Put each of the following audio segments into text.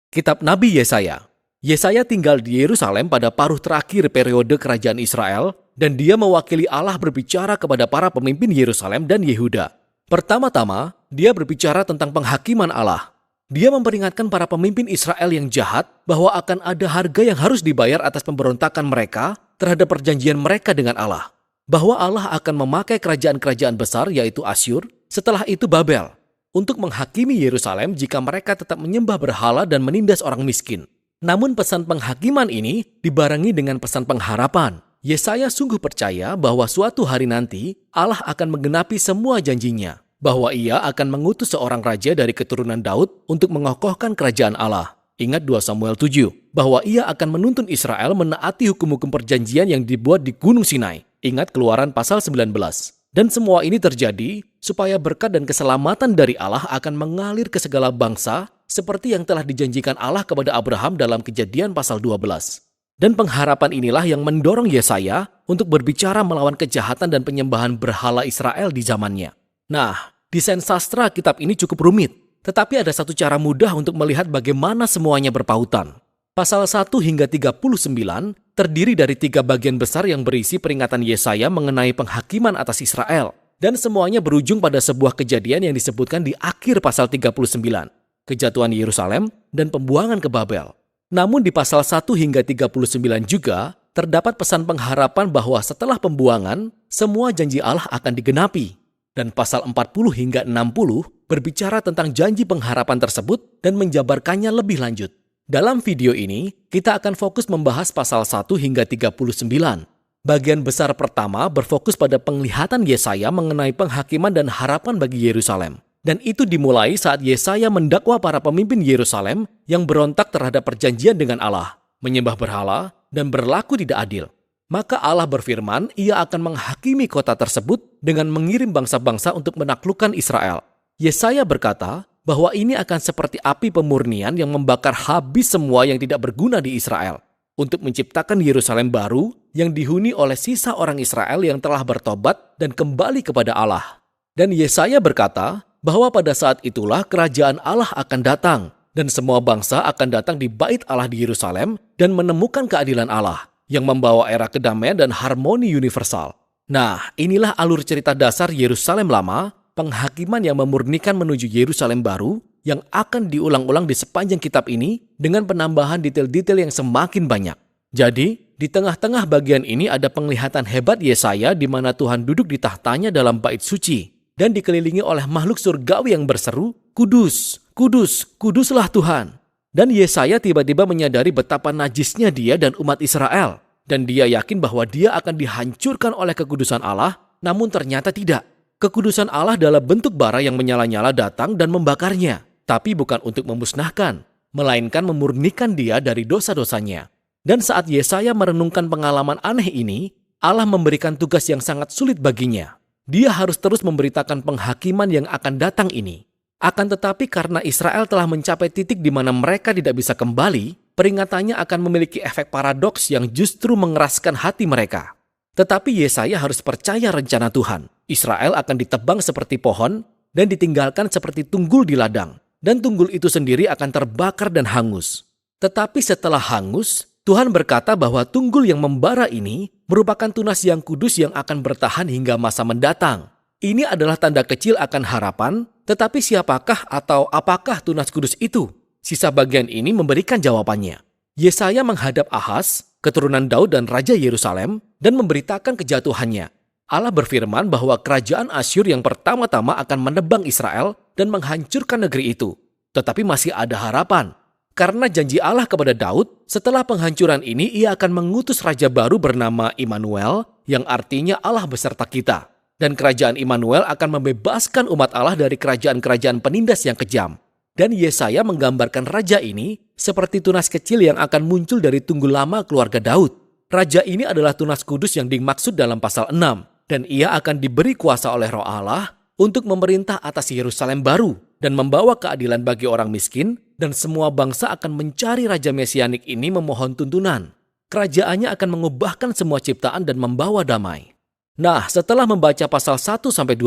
Kitab Nabi Yesaya. Yesaya tinggal di Yerusalem pada paruh terakhir periode kerajaan Israel, dan dia mewakili Allah berbicara kepada para pemimpin Yerusalem dan Yehuda. Pertama-tama, dia berbicara tentang penghakiman Allah. Dia memperingatkan para pemimpin Israel yang jahat bahwa akan ada harga yang harus dibayar atas pemberontakan mereka terhadap perjanjian mereka dengan Allah. Bahwa Allah akan memakai kerajaan-kerajaan besar yaitu Asyur, setelah itu Babel, untuk menghakimi Yerusalem jika mereka tetap menyembah berhala dan menindas orang miskin. Namun pesan penghakiman ini dibarengi dengan pesan pengharapan. Yesaya sungguh percaya bahwa suatu hari nanti Allah akan menggenapi semua janjinya, bahwa ia akan mengutus seorang raja dari keturunan Daud untuk mengokohkan kerajaan Allah. Ingat 2 Samuel 7, bahwa ia akan menuntun Israel menaati hukum-hukum perjanjian yang dibuat di Gunung Sinai. Ingat Keluaran pasal 19. Dan semua ini terjadi supaya berkat dan keselamatan dari Allah akan mengalir ke segala bangsa seperti yang telah dijanjikan Allah kepada Abraham dalam Kejadian pasal 12. Dan pengharapan inilah yang mendorong Yesaya untuk berbicara melawan kejahatan dan penyembahan berhala Israel di zamannya. Nah, desain sastra kitab ini cukup rumit, tetapi ada satu cara mudah untuk melihat bagaimana semuanya berpautan. Pasal 1 hingga 39 terdiri dari 3 bagian besar yang berisi peringatan Yesaya mengenai penghakiman atas Israel. Dan semuanya berujung pada sebuah kejadian yang disebutkan di akhir pasal 39. Kejatuhan Yerusalem dan pembuangan ke Babel. Namun di pasal 1 hingga 39 juga terdapat pesan pengharapan bahwa setelah pembuangan, semua janji Allah akan digenapi. Dan pasal 40 hingga 60 berbicara tentang janji pengharapan tersebut dan menjabarkannya lebih lanjut. Dalam video ini, kita akan fokus membahas pasal 1 hingga 39. Bagian besar pertama berfokus pada penglihatan Yesaya mengenai penghakiman dan harapan bagi Yerusalem. Dan itu dimulai saat Yesaya mendakwa para pemimpin Yerusalem yang berontak terhadap perjanjian dengan Allah, menyembah berhala, dan berlaku tidak adil. Maka Allah berfirman, ia akan menghakimi kota tersebut dengan mengirim bangsa-bangsa untuk menaklukkan Israel. Yesaya berkata bahwa ini akan seperti api pemurnian yang membakar habis semua yang tidak berguna di Israel, untuk menciptakan Yerusalem baru yang dihuni oleh sisa orang Israel yang telah bertobat dan kembali kepada Allah. Dan Yesaya berkata bahwa pada saat itulah kerajaan Allah akan datang, dan semua bangsa akan datang di bait Allah di Yerusalem dan menemukan keadilan Allah, yang membawa era kedamaian dan harmoni universal. Nah, inilah alur cerita dasar Yerusalem lama, penghakiman yang memurnikan menuju Yerusalem baru, yang akan diulang-ulang di sepanjang kitab ini dengan penambahan detail-detail yang semakin banyak. Jadi, di tengah-tengah bagian ini ada penglihatan hebat Yesaya di mana Tuhan duduk di tahtanya dalam bait suci dan dikelilingi oleh makhluk surgawi yang berseru, "Kudus, kudus, kuduslah Tuhan." Dan Yesaya tiba-tiba menyadari betapa najisnya dia dan umat Israel. Dan dia yakin bahwa dia akan dihancurkan oleh kekudusan Allah, namun ternyata tidak. Kekudusan Allah dalam bentuk bara yang menyala-nyala datang dan membakarnya, tapi bukan untuk memusnahkan, melainkan memurnikan dia dari dosa-dosanya. Dan saat Yesaya merenungkan pengalaman aneh ini, Allah memberikan tugas yang sangat sulit baginya. Dia harus terus memberitakan penghakiman yang akan datang ini. Akan tetapi karena Israel telah mencapai titik di mana mereka tidak bisa kembali, peringatannya akan memiliki efek paradoks yang justru mengeraskan hati mereka. Tetapi Yesaya harus percaya rencana Tuhan. Israel akan ditebang seperti pohon dan ditinggalkan seperti tunggul di ladang. Dan tunggul itu sendiri akan terbakar dan hangus. Tetapi setelah hangus, Tuhan berkata bahwa tunggul yang membara ini merupakan tunas yang kudus yang akan bertahan hingga masa mendatang. Ini adalah tanda kecil akan harapan, tetapi siapakah atau apakah tunas kudus itu? Sisa bagian ini memberikan jawabannya. Yesaya menghadap Ahaz, keturunan Daud dan Raja Yerusalem, dan memberitakan kejatuhannya. Allah berfirman bahwa kerajaan Asyur yang pertama-tama akan menebang Israel dan menghancurkan negeri itu. Tetapi masih ada harapan. Karena janji Allah kepada Daud, setelah penghancuran ini ia akan mengutus raja baru bernama Immanuel, yang artinya Allah beserta kita. Dan kerajaan Immanuel akan membebaskan umat Allah dari kerajaan-kerajaan penindas yang kejam. Dan Yesaya menggambarkan raja ini seperti tunas kecil yang akan muncul dari tunggul lama keluarga Daud. Raja ini adalah tunas kudus yang dimaksud dalam pasal 6. Dan ia akan diberi kuasa oleh Roh Allah untuk memerintah atas Yerusalem baru dan membawa keadilan bagi orang miskin, dan semua bangsa akan mencari Raja Mesianik ini memohon tuntunan. Kerajaannya akan mengubahkan semua ciptaan dan membawa damai. Nah, setelah membaca pasal 1-12,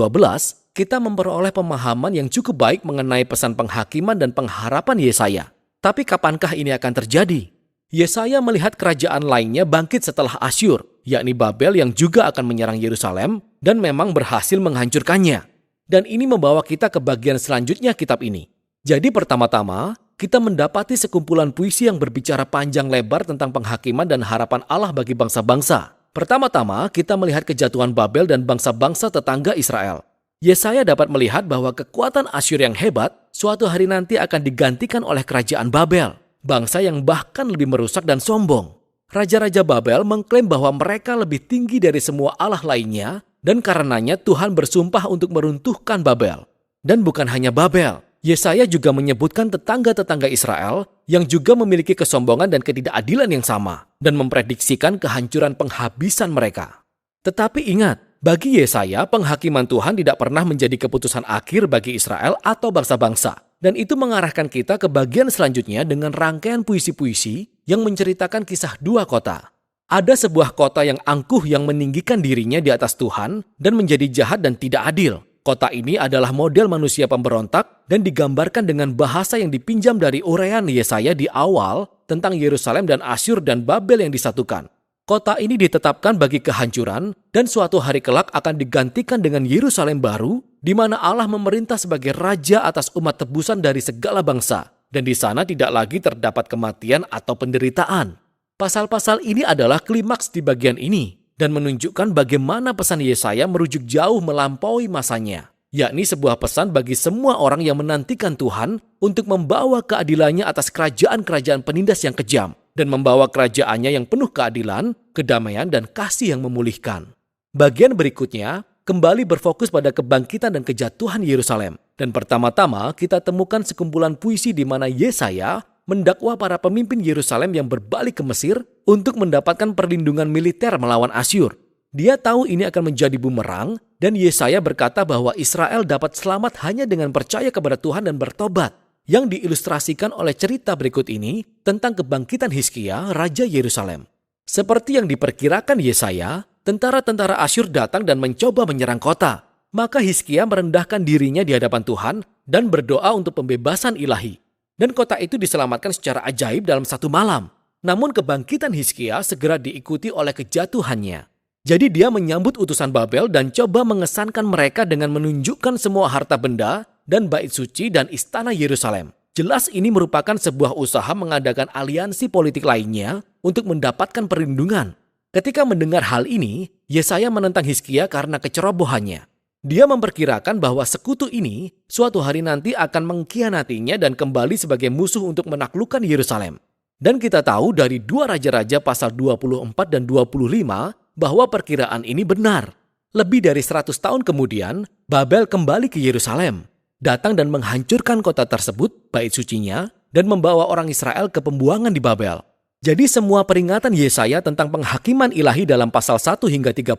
kita memperoleh pemahaman yang cukup baik mengenai pesan penghakiman dan pengharapan Yesaya. Tapi kapankah ini akan terjadi? Yesaya melihat kerajaan lainnya bangkit setelah Asyur, yakni Babel yang juga akan menyerang Yerusalem dan memang berhasil menghancurkannya. Dan ini membawa kita ke bagian selanjutnya kitab ini. Jadi pertama-tama, kita mendapati sekumpulan puisi yang berbicara panjang lebar tentang penghakiman dan harapan Allah bagi bangsa-bangsa. Pertama-tama, kita melihat kejatuhan Babel dan bangsa-bangsa tetangga Israel. Yesaya dapat melihat bahwa kekuatan Asyur yang hebat suatu hari nanti akan digantikan oleh kerajaan Babel, bangsa yang bahkan lebih merusak dan sombong. Raja-raja Babel mengklaim bahwa mereka lebih tinggi dari semua allah lainnya dan karenanya Tuhan bersumpah untuk meruntuhkan Babel. Dan bukan hanya Babel, Yesaya juga menyebutkan tetangga-tetangga Israel yang juga memiliki kesombongan dan ketidakadilan yang sama dan memprediksikan kehancuran penghabisan mereka. Tetapi ingat, bagi Yesaya, penghakiman Tuhan tidak pernah menjadi keputusan akhir bagi Israel atau bangsa-bangsa. Dan itu mengarahkan kita ke bagian selanjutnya dengan rangkaian puisi-puisi yang menceritakan kisah dua kota. Ada sebuah kota yang angkuh yang meninggikan dirinya di atas Tuhan dan menjadi jahat dan tidak adil. Kota ini adalah model manusia pemberontak dan digambarkan dengan bahasa yang dipinjam dari uraian Yesaya di awal tentang Yerusalem dan Asyur dan Babel yang disatukan. Kota ini ditetapkan bagi kehancuran dan suatu hari kelak akan digantikan dengan Yerusalem baru di mana Allah memerintah sebagai raja atas umat tebusan dari segala bangsa dan di sana tidak lagi terdapat kematian atau penderitaan. Pasal-pasal ini adalah klimaks di bagian ini dan menunjukkan bagaimana pesan Yesaya merujuk jauh melampaui masanya, yakni sebuah pesan bagi semua orang yang menantikan Tuhan untuk membawa keadilannya atas kerajaan-kerajaan penindas yang kejam dan membawa kerajaannya yang penuh keadilan, kedamaian, dan kasih yang memulihkan. Bagian berikutnya kembali berfokus pada kebangkitan dan kejatuhan Yerusalem. Dan pertama-tama kita temukan sekumpulan puisi di mana Yesaya mendakwa para pemimpin Yerusalem yang berbalik ke Mesir untuk mendapatkan perlindungan militer melawan Asyur. Dia tahu ini akan menjadi bumerang dan Yesaya berkata bahwa Israel dapat selamat hanya dengan percaya kepada Tuhan dan bertobat. Yang diilustrasikan oleh cerita berikut ini tentang kebangkitan Hizkia, Raja Yerusalem. Seperti yang diperkirakan Yesaya, tentara-tentara Asyur datang dan mencoba menyerang kota. Maka Hizkia merendahkan dirinya di hadapan Tuhan dan berdoa untuk pembebasan ilahi. Dan kota itu diselamatkan secara ajaib dalam satu malam. Namun kebangkitan Hizkia segera diikuti oleh kejatuhannya. Jadi dia menyambut utusan Babel dan coba mengesankan mereka dengan menunjukkan semua harta benda dan bait suci dan istana Yerusalem. Jelas ini merupakan sebuah usaha mengadakan aliansi politik lainnya untuk mendapatkan perlindungan. Ketika mendengar hal ini, Yesaya menentang Hizkia karena kecerobohannya. Dia memperkirakan bahwa sekutu ini suatu hari nanti akan mengkhianatinya dan kembali sebagai musuh untuk menaklukkan Yerusalem. Dan kita tahu dari 2 Raja-Raja pasal 24 dan 25 bahwa perkiraan ini benar. Lebih dari 100 tahun kemudian, Babel kembali ke Yerusalem, datang dan menghancurkan kota tersebut, bait sucinya, dan membawa orang Israel ke pembuangan di Babel. Jadi semua peringatan Yesaya tentang penghakiman ilahi dalam pasal 1 hingga 39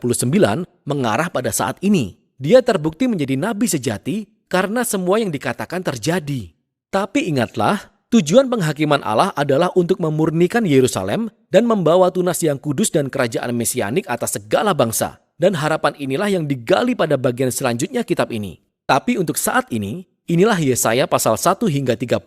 mengarah pada saat ini. Dia terbukti menjadi nabi sejati karena semua yang dikatakan terjadi. Tapi ingatlah, tujuan penghakiman Allah adalah untuk memurnikan Yerusalem dan membawa tunas yang kudus dan kerajaan mesianik atas segala bangsa. Dan harapan inilah yang digali pada bagian selanjutnya kitab ini. Tapi untuk saat ini, inilah Yesaya pasal 1 hingga 39.